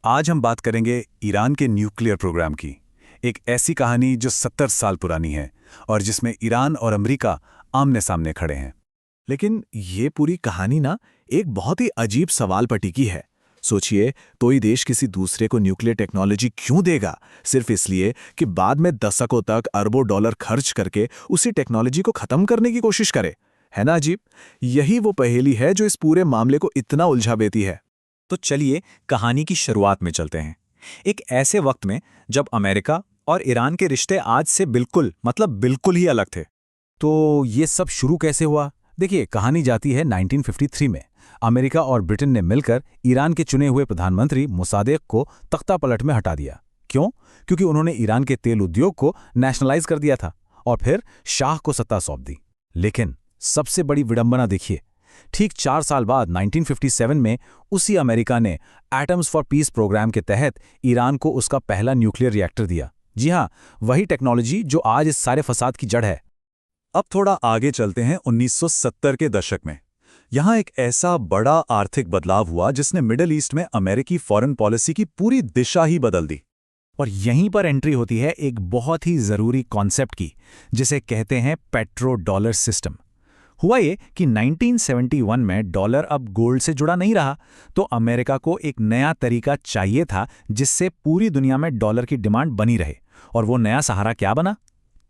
आज हम बात करेंगे ईरान के न्यूक्लियर प्रोग्राम की। एक ऐसी कहानी जो 70 साल पुरानी है और जिसमें ईरान और अमेरिका आमने सामने खड़े हैं। लेकिन ये पूरी कहानी ना एक बहुत ही अजीब सवाल पर टिकी है। सोचिए, कोई देश किसी दूसरे को न्यूक्लियर टेक्नोलॉजी क्यों देगा? सिर्फ इसलिए कि बाद में दशकों तक अरबों डॉलर खर्च करके उसी टेक्नोलॉजी को खत्म करने की कोशिश करे। है ना अजीब? यही वो पहेली है जो इस पूरे मामले को इतना उलझा देती है। तो चलिए कहानी की शुरुआत में चलते हैं। एक ऐसे वक्त में जब अमेरिका और ईरान के रिश्ते आज से बिल्कुल ही अलग थे। तो ये सब शुरू कैसे हुआ? देखिए, कहानी जाती है 1953 में। अमेरिका और ब्रिटेन ने मिलकर ईरान के चुने हुए प्रधानमंत्री मोसादेक को तख्ता पलट में हटा दिया। क्यों? क्योंकि उन्होंने ईरान के तेल उद्योग को नेशनलाइज कर दिया था और फिर शाह को सत्ता सौंप दी। लेकिन सबसे बड़ी विडंबना देखिए, ठीक 4 साल बाद 1957 में उसी अमेरिका ने एटम्स फॉर पीस प्रोग्राम के तहत ईरान को उसका पहला न्यूक्लियर रिएक्टर दिया। जी हां, वही टेक्नोलॉजी जो आज इस सारे फसाद की जड़ है। अब थोड़ा आगे चलते हैं 1970 के दशक में। यहाँ एक ऐसा बड़ा आर्थिक बदलाव हुआ जिसने मिडिल ईस्ट में अमेरिकी फॉरेन पॉलिसी की पूरी दिशा ही बदल दी। और यहीं पर एंट्री होती है एक बहुत ही जरूरी कॉन्सेप्ट की, जिसे कहते हैं पेट्रो डॉलर सिस्टम। हुआ ये कि 1971 में डॉलर अब गोल्ड से जुड़ा नहीं रहा, तो अमेरिका को एक नया तरीका चाहिए था जिससे पूरी दुनिया में डॉलर की डिमांड बनी रहे। और वो नया सहारा क्या बना?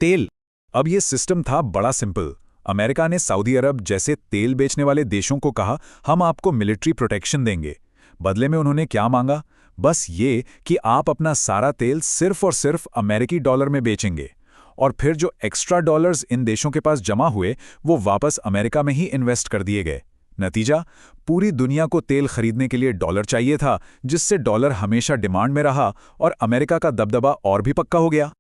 तेल। अब ये सिस्टम था बड़ा सिंपल। अमेरिका ने सऊदी अरब जैसे तेल बेचने वाले देशों को कहा, हम आपको मिलिट्री प्रोटेक्शन देंगे। बदले में उन्होंने क्या मांगा? बस ये कि आप अपना सारा तेल सिर्फ और सिर्फ अमेरिकी डॉलर में बेचेंगे, और फिर जो एक्स्ट्रा डॉलर्स इन देशों के पास जमा हुए वो वापस अमेरिका में ही इन्वेस्ट कर दिए गए। नतीजा, पूरी दुनिया को तेल खरीदने के लिए डॉलर चाहिए था, जिससे डॉलर हमेशा डिमांड में रहा और अमेरिका का दबदबा और भी पक्का हो गया।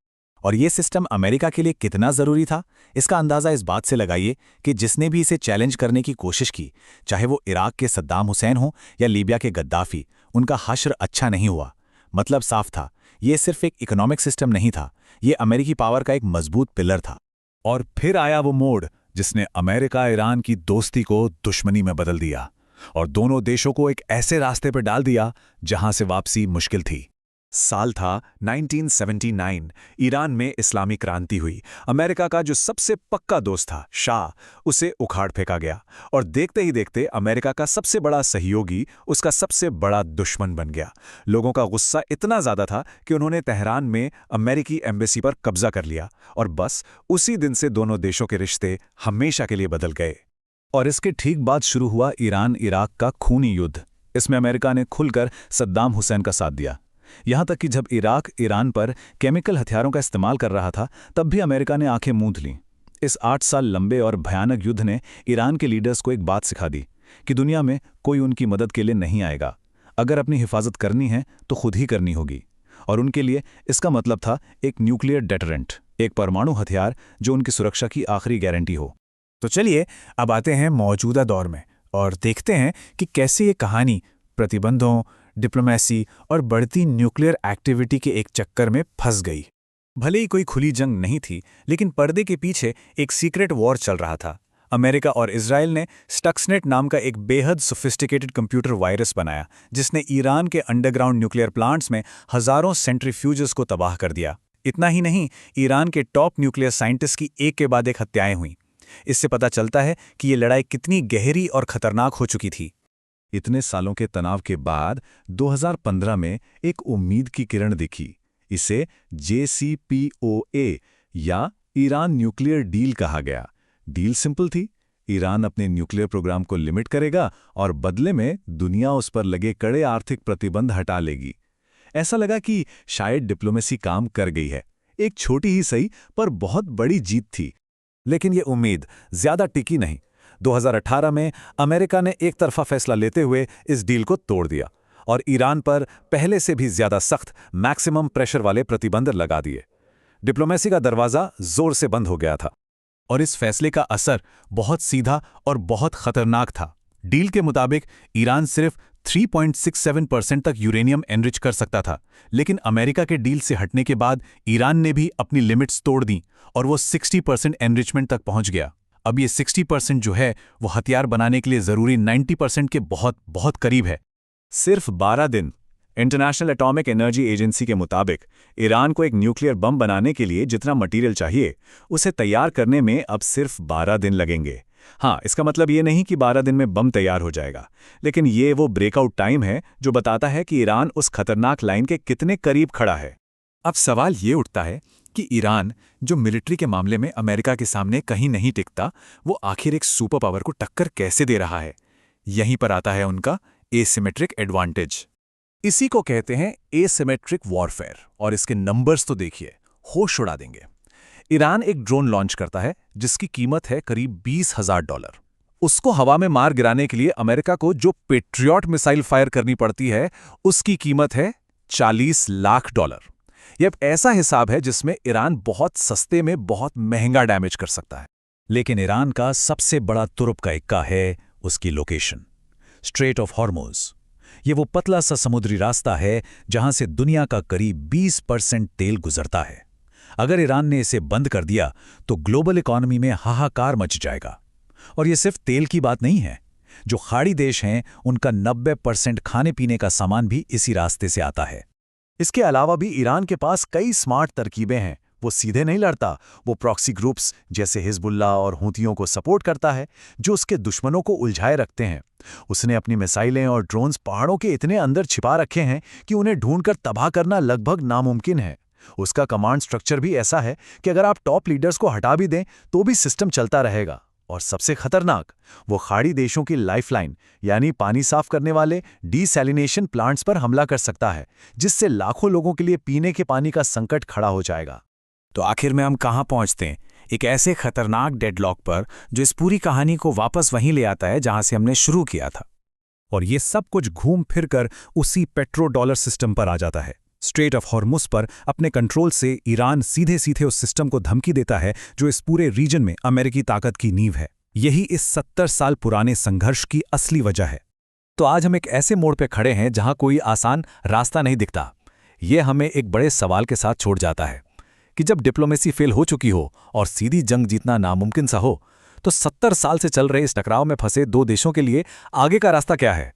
और ये सिस्टम अमेरिका के लिए कितना जरूरी था, इसका अंदाजा इस बात से लगाइए कि जिसने भी इसे चैलेंज करने की कोशिश की, चाहे वो इराक के सद्दाम हुसैन हो या लीबिया के गद्दाफी, उनका हश्र अच्छा नहीं हुआ। मतलब साफ था, ये सिर्फ एक इकोनॉमिक सिस्टम नहीं था, ये अमेरिकी पावर का एक मजबूत पिलर था। और फिर आया वो मोड़ जिसने अमेरिका ईरान की दोस्ती को दुश्मनी में बदल दिया और दोनों देशों को एक ऐसे रास्ते पर डाल दिया जहां से वापसी मुश्किल थी। साल था 1979। ईरान में इस्लामी क्रांति हुई। अमेरिका का जो सबसे पक्का दोस्त था शाह, उसे उखाड़ फेंका गया और देखते ही देखते अमेरिका का सबसे बड़ा सहयोगी उसका सबसे बड़ा दुश्मन बन गया। लोगों का गुस्सा इतना ज़्यादा था कि उन्होंने तेहरान में अमेरिकी एम्बेसी पर कब्जा कर लिया और बस उसी दिन से दोनों देशों के रिश्ते हमेशा के लिए बदल गए। और इसके ठीक बाद शुरू हुआ ईरान इराक का खूनी युद्ध। इसमें अमेरिका ने खुलकर सद्दाम हुसैन का साथ दिया। यहां तक कि जब इराक ईरान पर केमिकल हथियारों का इस्तेमाल कर रहा था, तब भी अमेरिका ने आंखें मूंद लीं। इस 8 साल लंबे और भयानक युद्ध ने ईरान के लीडर्स को एक बात सिखा दी कि दुनिया में कोई उनकी मदद के लिए नहीं आएगा। अगर अपनी हिफाजत करनी है तो खुद ही करनी होगी। और उनके लिए इसका मतलब था एक न्यूक्लियर डेटरेंट, एक परमाणु हथियार जो उनकी सुरक्षा की आखिरी गारंटी हो। तो चलिए अब आते हैं मौजूदा दौर में और देखते हैं कि कैसे ये कहानी प्रतिबंधों, डिप्लोमेसी और बढ़ती न्यूक्लियर एक्टिविटी के एक चक्कर में फंस गई। भले ही कोई खुली जंग नहीं थी, लेकिन पर्दे के पीछे एक सीक्रेट वॉर चल रहा था। अमेरिका और इजराइल ने स्टक्सनेट नाम का एक बेहद सोफिस्टिकेटेड कंप्यूटर वायरस बनाया, जिसने ईरान के अंडरग्राउंड न्यूक्लियर प्लांट्स में हजारों सेंट्रीफ्यूजेस को तबाह कर दिया। इतना ही नहीं, ईरान के टॉप न्यूक्लियर साइंटिस्ट की एक के बाद एक हत्याएं हुईं। इससे पता चलता है कि ये लड़ाई कितनी गहरी और खतरनाक हो चुकी थी। इतने सालों के तनाव के बाद 2015 में एक उम्मीद की किरण दिखी। इसे JCPOA या ईरान न्यूक्लियर डील कहा गया। डील सिंपल थी, ईरान अपने न्यूक्लियर प्रोग्राम को लिमिट करेगा और बदले में दुनिया उस पर लगे कड़े आर्थिक प्रतिबंध हटा लेगी। ऐसा लगा कि शायद डिप्लोमेसी काम कर गई है। एक छोटी ही सही पर बहुत बड़ी जीत थी। लेकिन ये उम्मीद ज्यादा टिकी नहीं। 2018 में अमेरिका ने एक तरफा फैसला लेते हुए इस डील को तोड़ दिया और ईरान पर पहले से भी ज्यादा सख्त मैक्सिमम प्रेशर वाले प्रतिबंध लगा दिए। डिप्लोमेसी का दरवाजा जोर से बंद हो गया था। और इस फैसले का असर बहुत सीधा और बहुत खतरनाक था। डील के मुताबिक ईरान सिर्फ 3.67% तक यूरेनियम एनरिच कर सकता था, लेकिन अमेरिका के डील से हटने के बाद ईरान ने भी अपनी लिमिट्स तोड़ दी और वो 60% एनरिचमेंट तक पहुंच गया। अब ये 60% जो है वो हथियार बनाने के लिए जरूरी 90% के बहुत बहुत करीब है। सिर्फ 12 दिन इंटरनेशनल एटॉमिक एनर्जी एजेंसी के मुताबिक ईरान को एक न्यूक्लियर बम बनाने के लिए जितना मटेरियल चाहिए उसे तैयार करने में अब सिर्फ 12 दिन लगेंगे। हाँ, इसका मतलब ये नहीं कि 12 दिन में बम तैयार हो जाएगा, लेकिन ये वो ब्रेकआउट टाइम है जो बताता है कि ईरान उस खतरनाक लाइन के कितने करीब खड़ा है। अब सवाल ये उठता है कि ईरान, जो मिलिट्री के मामले में अमेरिका के सामने कहीं नहीं टिकता, वो आखिर एक सुपर पावर को टक्कर कैसे दे रहा है? यहीं पर आता है उनका एसिमेट्रिक एडवांटेज। इसी को कहते हैं एसिमेट्रिक वॉरफेयर, और इसके नंबर्स तो देखिए, होश उड़ा देंगे। ईरान एक ड्रोन लॉन्च करता है जिसकी कीमत है करीब $20,000। उसको हवा में मार गिराने के लिए अमेरिका को जो पेट्रियट मिसाइल फायर करनी पड़ती है उसकी कीमत है $40 लाख। यह एक ऐसा हिसाब है जिसमें ईरान बहुत सस्ते में बहुत महंगा डैमेज कर सकता है। लेकिन ईरान का सबसे बड़ा तुरुप का इक्का है उसकी लोकेशन, स्ट्रेट ऑफ हॉर्मुज। ये वो पतला सा समुद्री रास्ता है जहां से दुनिया का करीब 20% तेल गुजरता है। अगर ईरान ने इसे बंद कर दिया तो ग्लोबल इकॉनमी में हाहाकार मच जाएगा। और ये सिर्फ तेल की बात नहीं है, जो खाड़ी देश हैं उनका 90% खाने पीने का सामान भी इसी रास्ते से आता है। इसके अलावा भी ईरान के पास कई स्मार्ट तरकीबें हैं। वो सीधे नहीं लड़ता, वो प्रॉक्सी ग्रुप्स जैसे हिजबुल्ला और हूतियों को सपोर्ट करता है, जो उसके दुश्मनों को उलझाए रखते हैं। उसने अपनी मिसाइलें और ड्रोन्स पहाड़ों के इतने अंदर छिपा रखे हैं कि उन्हें ढूंढकर तबाह करना लगभग नामुमकिन है। उसका कमांड स्ट्रक्चर भी ऐसा है कि अगर आप टॉप लीडर्स को हटा भी दें तो भी सिस्टम चलता रहेगा। और सबसे खतरनाक, वो खाड़ी देशों की लाइफलाइन यानी पानी साफ करने वाले डीसैलिनेशन प्लांट्स पर हमला कर सकता है, जिससे लाखों लोगों के लिए पीने के पानी का संकट खड़ा हो जाएगा। तो आखिर में हम कहाँ पहुँचते हैं? एक ऐसे खतरनाक डेडलॉक पर जो इस पूरी कहानी को वापस वहीं ले आता है जहां से हमने शुरू किया था। और ये सब कुछ घूम फिर कर उसी पेट्रो डॉलर सिस्टम पर आ जाता है। स्ट्रेट ऑफ हॉर्मुज पर अपने कंट्रोल से ईरान सीधे सीधे उस सिस्टम को धमकी देता है जो इस पूरे रीजन में अमेरिकी ताकत की नींव है। यही इस 70 साल पुराने संघर्ष की असली वजह है। तो आज हम एक ऐसे मोड़ पे खड़े हैं जहां कोई आसान रास्ता नहीं दिखता। ये हमें एक बड़े सवाल के साथ छोड़ जाता है कि जब डिप्लोमेसी फेल हो चुकी हो और सीधी जंग जीतना नामुमकिन सा हो, तो 70 साल से चल रहे इस टकराव में फंसे दो देशों के लिए आगे का रास्ता क्या है?